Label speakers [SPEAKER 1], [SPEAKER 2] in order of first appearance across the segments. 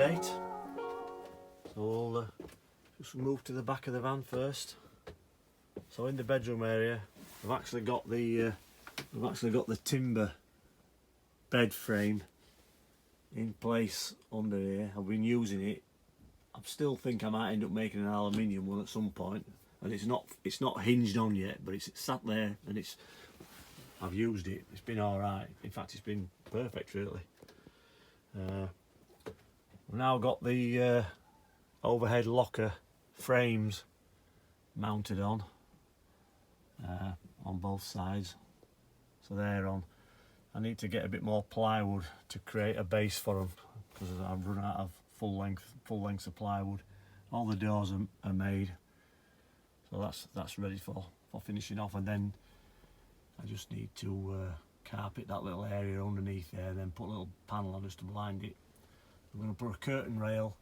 [SPEAKER 1] update. So we'll just move to the back of the van first. So in the bedroom area, I've actually got the timber bed frame in place under here. I've been using it. I still think I might end up making an aluminium one at some point, and it's not hinged on yet, but it's sat there and I've used it. It's been all right. In fact, it's been perfect really. I've now got the overhead locker frames mounted on both sides, so they're on. I need to get a bit more plywood to create a base for them because I've run out of full length of plywood. All the doors are made, so that's ready for finishing off, and then I just need to carpet that little area underneath there, and then put a little panel on just to blind it. I'm going to put a curtain rail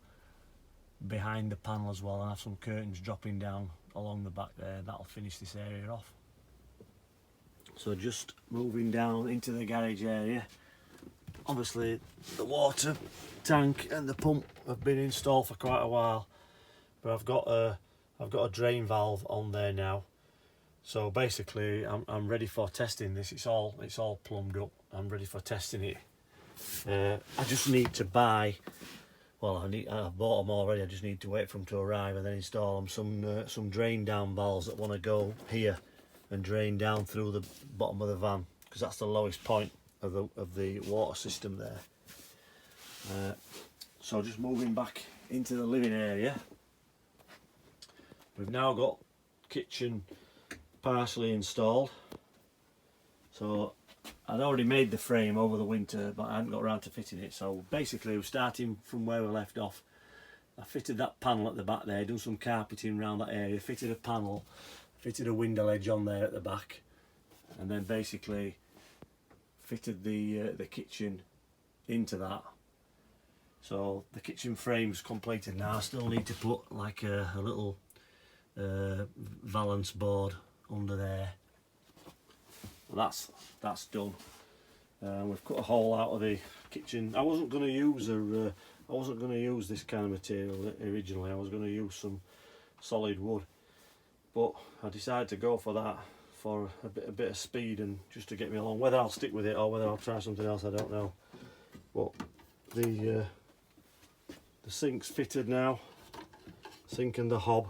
[SPEAKER 1] behind the panel as well, and have some curtains dropping down along the back there. That'll finish this area off. So just moving down into the garage area. Obviously the water tank and the pump have been installed for quite a while, but I've got a drain valve on there now. So basically I'm ready for testing this. It's all plumbed up. I'm ready for testing it. I just need to buy, well I've bought them already, I just need to wait for them to arrive and then install them some drain down valves that want to go here and drain down through the bottom of the van, because that's the lowest point of the water system there. So just moving back into the living area, we've now got kitchen partially installed. So I'd already made the frame over the winter, but I hadn't got around to fitting it. So basically we're starting from where we left off. I fitted that panel at the back there, done some carpeting around that area, fitted a panel, fitted a window ledge on there at the back, and then basically fitted the kitchen into that. So the kitchen frame's completed now. I still need to put like a little valance board under there. That's done. We've cut a hole out of the kitchen. I wasn't going to use this kind of material originally. I was going to use some solid wood, but I decided to go for that for a bit of speed and just to get me along. Whether I'll stick with it or whether I'll try something else, I don't know. But the sink's fitted now. Sink and the hob.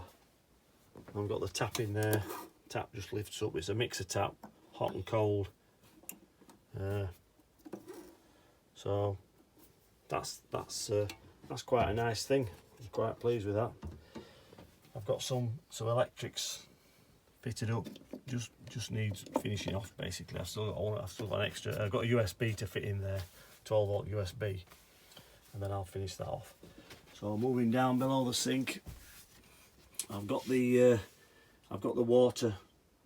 [SPEAKER 1] I've got the tap in there. Tap just lifts up. It's a mixer tap, hot and cold. So that's quite a nice thing. I'm quite pleased with that. I've got some electrics fitted up. Just needs finishing off basically. I've still got an extra. I've got a USB to fit in there, 12 volt USB, and then I'll finish that off. So moving down below the sink, I've got the water,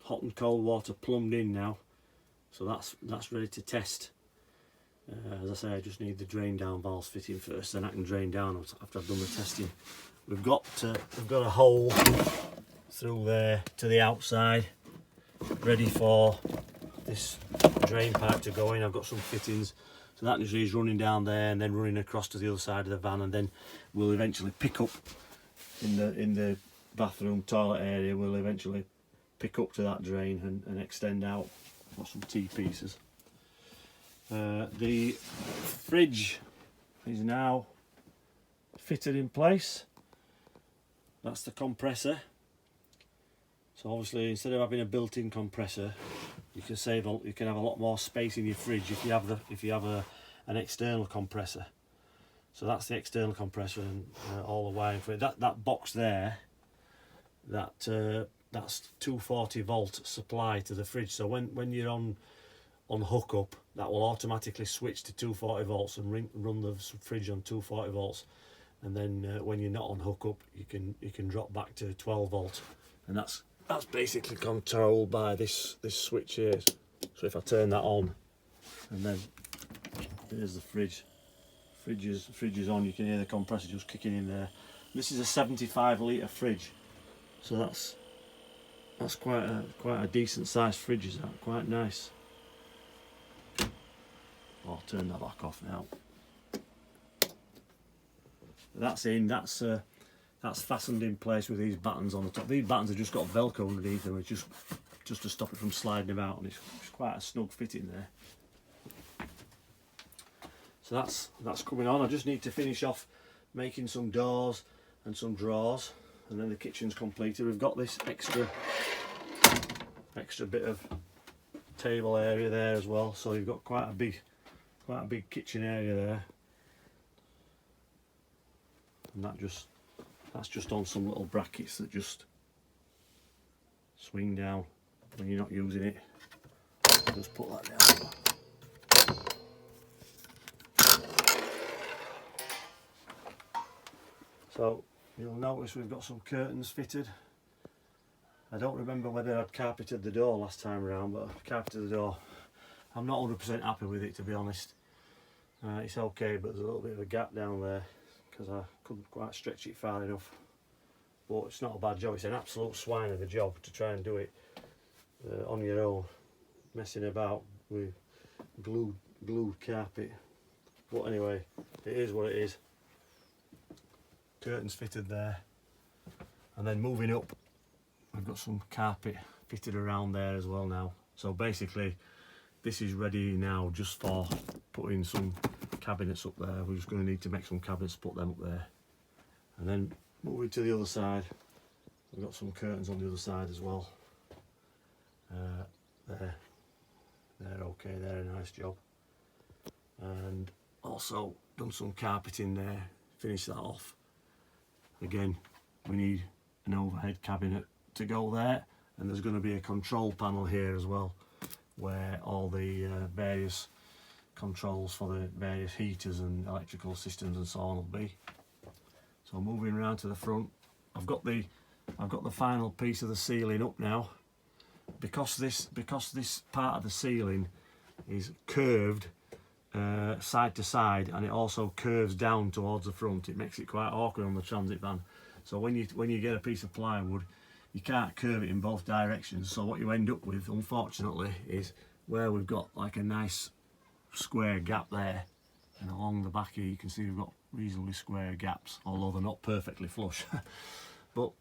[SPEAKER 1] hot and cold water plumbed in now, so that's ready to test. As I say, I just need the drain down valves fitting first, then I can drain down after I've done the testing. We've got a hole through there to the outside, ready for this drain pipe to go in. I've got some fittings, so that just is running down there and then running across to the other side of the van, and then we'll eventually pick up in the bathroom toilet area. We'll eventually pick up to that drain and extend out for some T-pieces. The fridge is now fitted in place. That's the compressor. So obviously, instead of having a built-in compressor, you can have a lot more space in your fridge if you have an external compressor. So that's the external compressor, and all the wiring for it. That box there, that's 240 volt supply to the fridge. So when you're on hookup, that will automatically switch to 240 volts and run the fridge on 240 volts. And then when you're not on hookup, you can drop back to 12 volts, and that's basically controlled by this switch here. So if I turn that on, and then there's the fridge. Fridge is on. You can hear the compressor just kicking in there. This is a 75 litre fridge, so that's quite a decent sized fridge. Is that quite nice? I'll turn that back off now. That's in. That's fastened in place with these buttons on the top. These buttons have just got Velcro underneath them. It's just to stop it from sliding about, and it's quite a snug fit in there. So that's coming on. I just need to finish off making some doors and some drawers, and then the kitchen's completed. We've got this extra bit of table area there as well, so you've got quite a big kitchen area there, and that's just on some little brackets that just swing down when you're not using it. Just put that down. So you'll notice we've got some curtains fitted. I don't remember whether I'd carpeted the door last time around, but I've carpeted the door. I'm not 100% happy with it, to be honest. It's okay, but there's a little bit of a gap down there because I couldn't quite stretch it far enough. But it's not a bad job. It's an absolute swine of a job to try and do it on your own, messing about with glued carpet. But anyway, it is what it is. Curtains fitted there, and then moving up, we've got some carpet fitted around there as well now. So basically, this is ready now just for putting some cabinets up there. We're just going to need to make some cabinets, put them up there, and then moving to the other side. We've got some curtains on the other side as well. They're okay. They're a nice job, and also done some carpeting there. Finish that off. Again, we need an overhead cabinet to go there, and there's going to be a control panel here as well, where all the various controls for the various heaters and electrical systems and so on will be. So moving around to the front, I've got the final piece of the ceiling up now. Because this part of the ceiling is curved side to side, and it also curves down towards the front. It makes it quite awkward on the transit van. So when you get a piece of plywood, you can't curve it in both directions. So what you end up with, unfortunately, is where we've got like a nice square gap there, and along the back here you can see we've got reasonably square gaps, although they're not perfectly flush. But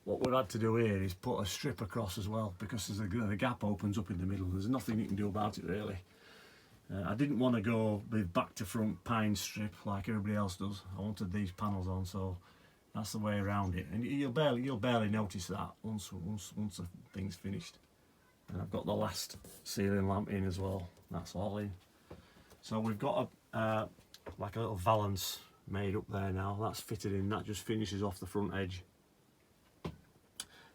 [SPEAKER 1] what we've had to do here is put a strip across as well, because the gap opens up in the middle. There's nothing you can do about it really. I didn't want to go with back to front pine strip like everybody else does. I wanted these panels on, so that's the way around it. And you'll barely notice that once the thing's finished. And I've got the last ceiling lamp in as well. That's all in. So we've got like a little valance made up there now. That's fitted in. That just finishes off the front edge.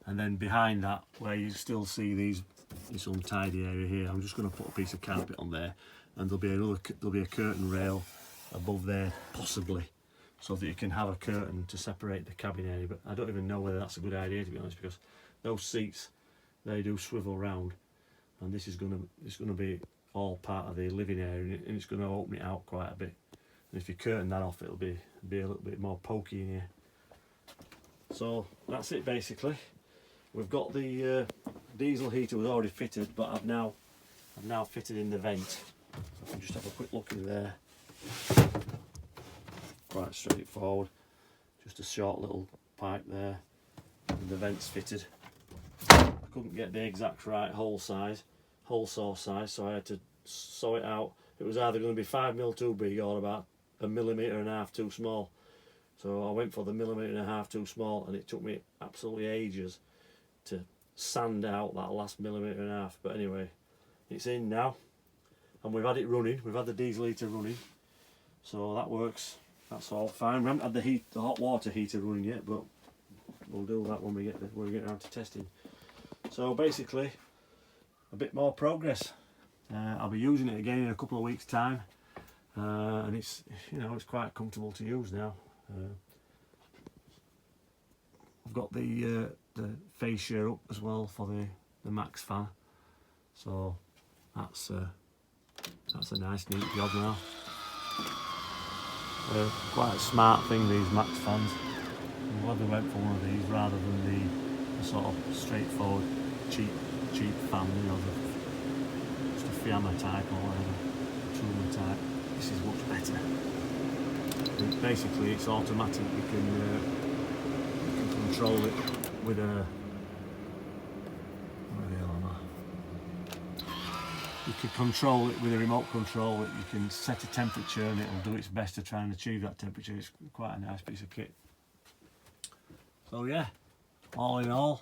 [SPEAKER 1] And then behind that, where you still see this untidy area here, I'm just going to put a piece of carpet on there, and there'll be a curtain rail above there possibly, so that you can have a curtain to separate the cabin area. But I don't even know whether that's a good idea, to be honest, because those seats, they do swivel round, and it's going to be all part of the living area, and it's going to open it out quite a bit. And if you curtain that off, it'll be a little bit more pokey in here. So that's it basically. We've got the diesel heater was already fitted, but I've now fitted in the vent. So if you just have a quick look in there, quite straightforward. Just a short little pipe there, and the vent's fitted. I couldn't get the exact right hole saw size, so I had to saw it out. It was either going to be 5mm too big or about 1.5 mm too small. So I went for the 1.5 mm too small, and it took me absolutely ages to sand out that last 1.5 mm. But anyway, it's in now, and we've had it running. We've had the diesel heater running, so that works. That's all fine. We haven't had the hot water heater running yet, but we'll do that when we get around to testing. So basically, a bit more progress. I'll be using it again in a couple of weeks' time, and it's quite comfortable to use now. I've got the fascia up as well for the max fan, so that's a nice neat job now. Quite a smart thing, these max fans. I'm glad we went for one of these rather than the sort of straightforward cheap fan, just a Fiamma type or whatever, Truma type. This is much better. And basically it's automatic. You can control it with a, where the hell am I? You can control it with a remote control. You can set a temperature and it'll do its best to try and achieve that temperature. It's quite a nice piece of kit. So yeah, all in all,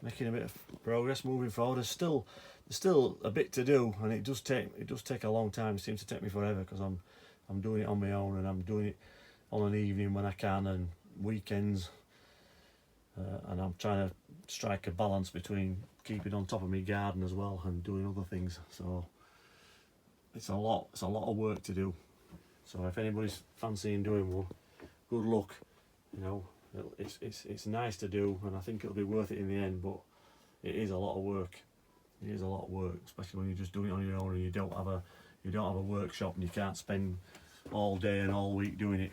[SPEAKER 1] making a bit of progress, moving forward. There's still a bit to do, and it does take a long time. It seems to take me forever because I'm doing it on my own, and I'm doing it on an evening when I can and weekends, and I'm trying to strike a balance between keeping on top of my garden as well and doing other things. So it's a lot of work to do. So if anybody's fancying doing one, good luck. You know, it's nice to do, and I think it'll be worth it in the end, but it is a lot of work. It is a lot of work, especially when you're just doing it on your own and you don't have a workshop and you can't spend all day and all week doing it.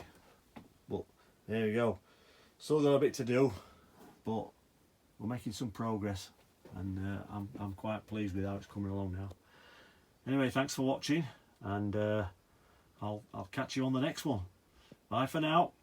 [SPEAKER 1] But there you go. Still got a bit to do, but we're making some progress, and I'm quite pleased with how it's coming along now. Anyway, thanks for watching, and I'll catch you on the next one. Bye for now.